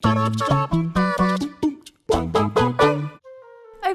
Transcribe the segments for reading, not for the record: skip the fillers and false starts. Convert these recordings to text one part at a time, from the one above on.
Over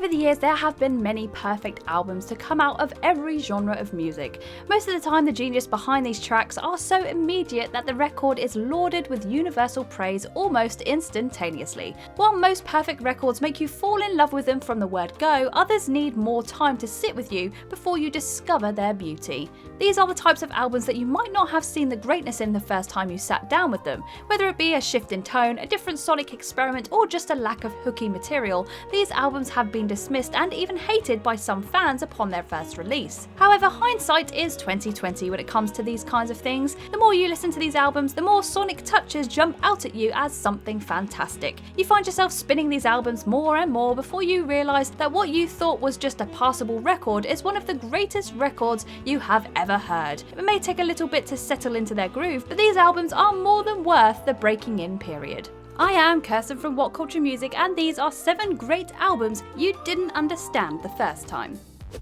the years, there have been many perfect albums to come out of every genre of music. Most of the time, the genius behind these tracks are so immediate that the record is lauded with universal praise almost instantaneously. While most perfect records make you fall in love with them from the word go, others need more time to sit with you before you discover their beauty. These are the types of albums that you might not have seen the greatness in the first time you sat down with them. Whether it be a shift in tone, a different sonic experiment, or just a lack of hooky material, these albums have been dismissed and even hated by some fans upon their first release. However, hindsight is 20/20 when it comes to these kinds of things. The more you listen to these albums, the more sonic touches jump out at you as something fantastic. You find yourself spinning these albums more and more before you realise that what you thought was just a passable record is one of the greatest records you have ever heard. It may take a little bit to settle into their groove, but these albums are more than worth the breaking in period. I am Kirsten from WhatCulture Music, and these are 7 great albums you didn't understand the first time.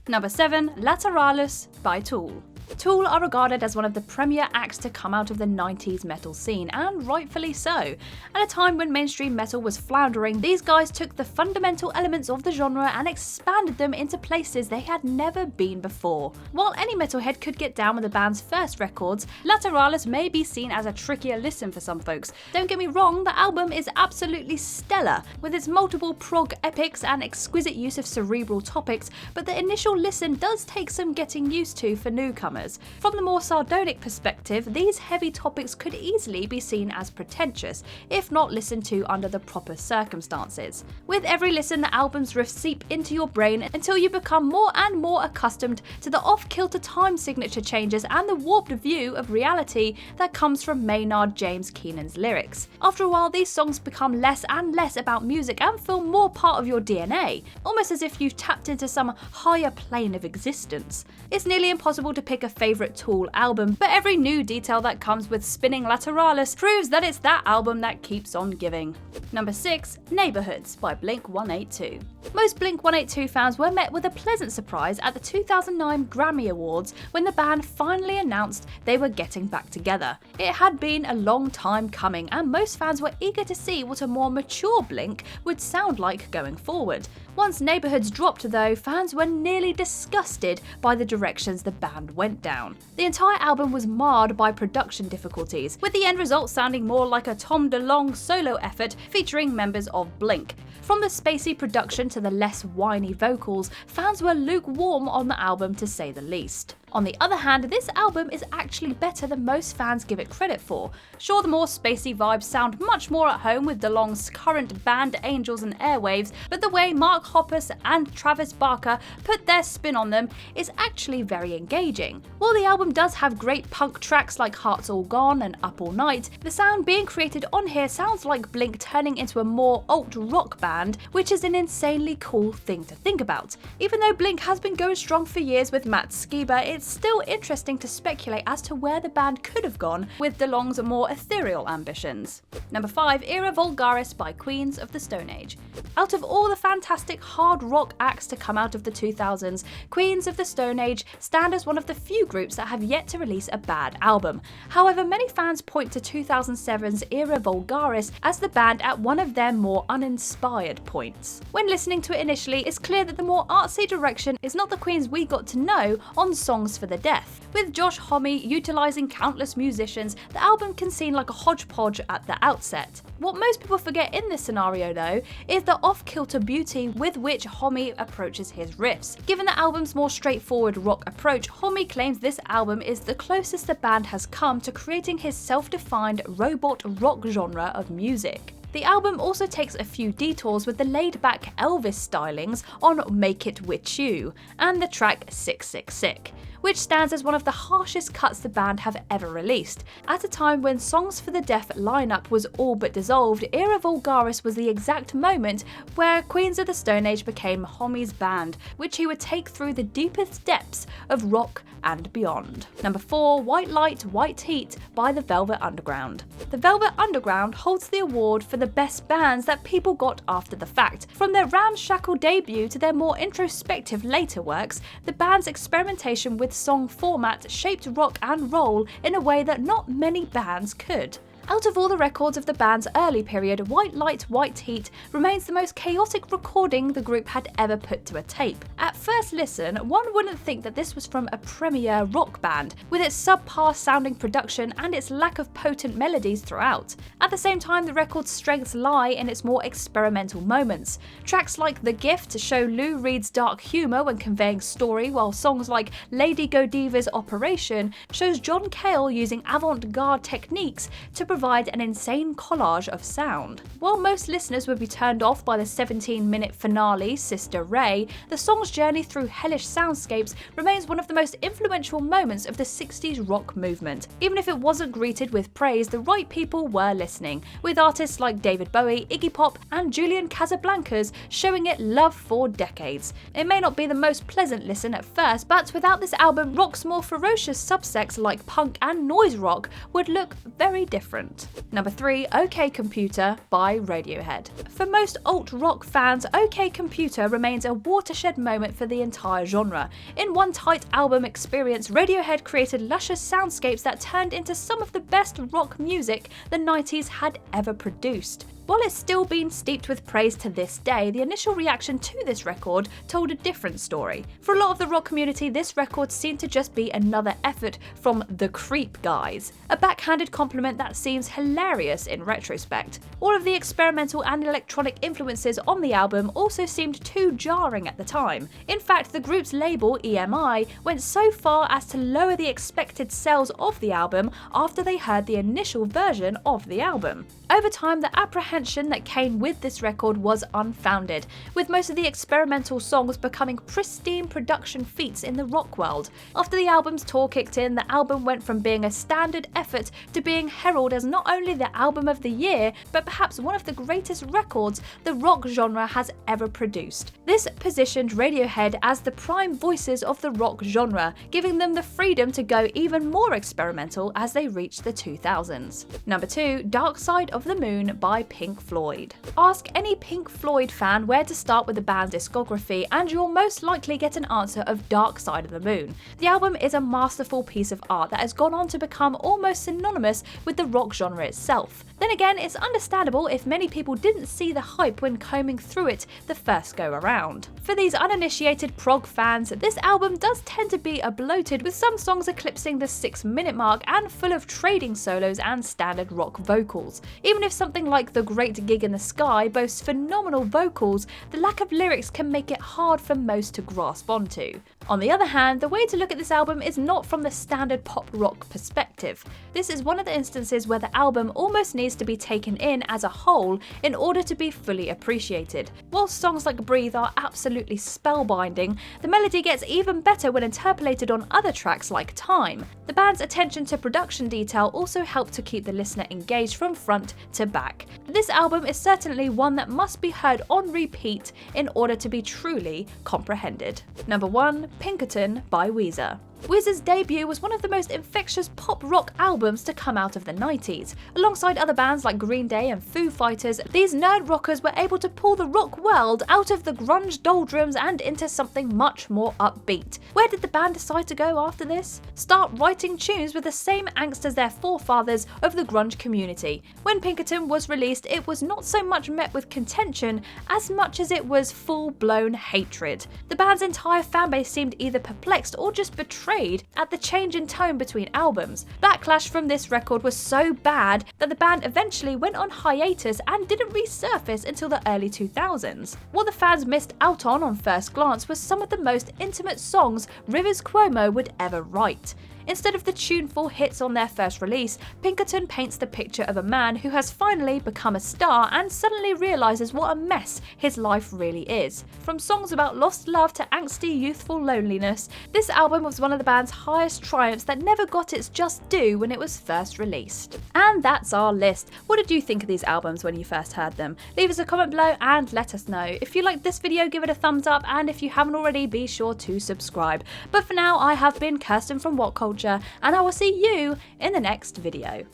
Number 7, LATARALUS by Tool. Tool are regarded as one of the premier acts to come out of the 90s metal scene, and rightfully so. At a time when mainstream metal was floundering, these guys took the fundamental elements of the genre and expanded them into places they had never been before. While any metalhead could get down with the band's first records, LATARALUS may be seen as a trickier listen for some folks. Don't get me wrong, the album is absolutely stellar, with its multiple prog epics and exquisite use of cerebral topics, but the initial listen does take some getting used to for newcomers. From the more sardonic perspective, these heavy topics could easily be seen as pretentious, if not listened to under the proper circumstances. With every listen, the album's riffs seep into your brain until you become more and more accustomed to the off-kilter time signature changes and the warped view of reality that comes from Maynard James Keenan's lyrics. After a while, these songs become less and less about music and feel more part of your DNA, almost as if you've tapped into some higher plane of existence. It's nearly impossible to pick a favourite Tool album, but every new detail that comes with spinning LATARALUS proves that it's that album that keeps on giving. Number 6, Neighbourhoods by Blink-182. Most Blink-182 fans were met with a pleasant surprise at the 2009 Grammy Awards when the band finally announced they were getting back together. It had been a long time coming, and most fans were eager to see what a more mature Blink would sound like going forward. Once Neighbourhoods dropped though, fans were nearly disgusted by the directions the band went down. The entire album was marred by production difficulties, with the end result sounding more like a Tom DeLonge solo effort featuring members of Blink. From the spacey production to the less whiny vocals, fans were lukewarm on the album to say the least. On the other hand, this album is actually better than most fans give it credit for. Sure, the more spacey vibes sound much more at home with DeLonge's current band Angels and Airwaves, but the way Mark Hoppus and Travis Barker put their spin on them is actually very engaging. While the album does have great punk tracks like Hearts All Gone and Up All Night, the sound being created on here sounds like Blink turning into a more alt-rock band, which is an insanely cool thing to think about. Even though Blink has been going strong for years with Matt Skiba, it's still interesting to speculate as to where the band could have gone with DeLonge's more ethereal ambitions. Number 5, Era Vulgaris by Queens of the Stone Age. Out of all the fantastic hard rock acts to come out of the 2000s, Queens of the Stone Age stand as one of the few groups that have yet to release a bad album. However, many fans point to 2007's Era Vulgaris as the band at one of their more uninspired points. When listening to it initially, it's clear that the more artsy direction is not the Queens we got to know on Songs for the Deaf. With Josh Homme utilising countless musicians, the album can seem like a hodgepodge at the outset. What most people forget in this scenario though is the off-kilter beauty with which Homme approaches his riffs. Given the album's more straightforward rock approach, Homme claims this album is the closest the band has come to creating his self-defined robot rock genre of music. The album also takes a few detours with the laid-back Elvis stylings on Make It With You and the track Sick Sick Sick, which stands as one of the harshest cuts the band have ever released. At a time when Songs for the Deaf lineup was all but dissolved, Era Vulgaris was the exact moment where Queens of the Stone Age became Homme's band, which he would take through the deepest depths of rock and beyond. Number 4, White Light, White Heat by the Velvet Underground. The Velvet Underground holds the award for the best bands that people got after the fact. From their ramshackle debut to their more introspective later works, the band's experimentation with song format shaped rock and roll in a way that not many bands could. Out of all the records of the band's early period, White Light, White Heat remains the most chaotic recording the group had ever put to a tape. At first listen, one wouldn't think that this was from a premier rock band, with its subpar sounding production and its lack of potent melodies throughout. At the same time, the record's strengths lie in its more experimental moments. Tracks like The Gift show Lou Reed's dark humour when conveying story, while songs like Lady Godiva's Operation shows John Cale using avant-garde techniques to provide an insane collage of sound. While most listeners would be turned off by the 17-minute finale, Sister Ray, the song's journey through hellish soundscapes remains one of the most influential moments of the 60s rock movement. Even if it wasn't greeted with praise, the right people were listening, with artists like David Bowie, Iggy Pop, and Julian Casablancas showing it love for decades. It may not be the most pleasant listen at first, but without this album, rock's more ferocious subsects like punk and noise rock would look very different. Number 3, OK Computer by Radiohead. For most alt-rock fans, OK Computer remains a watershed moment for the entire genre. In one tight album experience, Radiohead created luscious soundscapes that turned into some of the best rock music the 90s had ever produced. While it's still been steeped with praise to this day, the initial reaction to this record told a different story. For a lot of the rock community, this record seemed to just be another effort from the Creep guys, a backhanded compliment that seems hilarious in retrospect. All of the experimental and electronic influences on the album also seemed too jarring at the time. In fact, the group's label, EMI, went so far as to lower the expected sales of the album after they heard the initial version of the album. Over time, the apprehension that came with this record was unfounded, with most of the experimental songs becoming pristine production feats in the rock world. After the album's tour kicked in, the album went from being a standard effort to being heralded as not only the album of the year, but perhaps one of the greatest records the rock genre has ever produced. This positioned Radiohead as the prime voices of the rock genre, giving them the freedom to go even more experimental as they reached the 2000s. Number 2, Dark Side of the Moon by Pink Floyd. Ask any Pink Floyd fan where to start with the band's discography and you'll most likely get an answer of Dark Side of the Moon. The album is a masterful piece of art that has gone on to become almost synonymous with the rock genre itself. Then again, it's understandable if many people didn't see the hype when combing through it the first go around. For these uninitiated prog fans, this album does tend to be bloated, with some songs eclipsing the 6-minute mark and full of trading solos and standard rock vocals. Even if something like The Great Gig in the Sky boasts phenomenal vocals, the lack of lyrics can make it hard for most to grasp onto. On the other hand, the way to look at this album is not from the standard pop rock perspective. This is one of the instances where the album almost needs to be taken in as a whole in order to be fully appreciated. While songs like Breathe are absolutely spellbinding, the melody gets even better when interpolated on other tracks like Time. The band's attention to production detail also helped to keep the listener engaged from front to back. This album is certainly one that must be heard on repeat in order to be truly comprehended. Number 1, Pinkerton by WEEZER. WEEZER's debut was one of the most infectious pop rock albums to come out of the 90s. Alongside other bands like Green Day and Foo Fighters, these nerd rockers were able to pull the rock world out of the grunge doldrums and into something much more upbeat. Where did the band decide to go after this? Start writing tunes with the same angst as their forefathers of the grunge community. When Pinkerton was released, it was not so much met with contention as much as it was full-blown hatred. The band's entire fanbase seemed either perplexed or just betrayed at the change in tone between albums. Backlash from this record was so bad that the band eventually went on hiatus and didn't resurface until the early 2000s. What the fans missed out on first glance was some of the most intimate songs Rivers Cuomo would ever write. Instead of the tuneful hits on their first release, Pinkerton paints the picture of a man who has finally become a star and suddenly realises what a mess his life really is. From songs about lost love to angsty youthful loneliness, this album was one of the band's highest triumphs that never got its just due when it was first released. And that's our list. What did you think of these albums when you first heard them? Leave us a comment below and let us know. If you liked this video, give it a thumbs up, and if you haven't already, be sure to subscribe. But for now, I have been Kirsten from WhatCulture, and I will see you in the next video.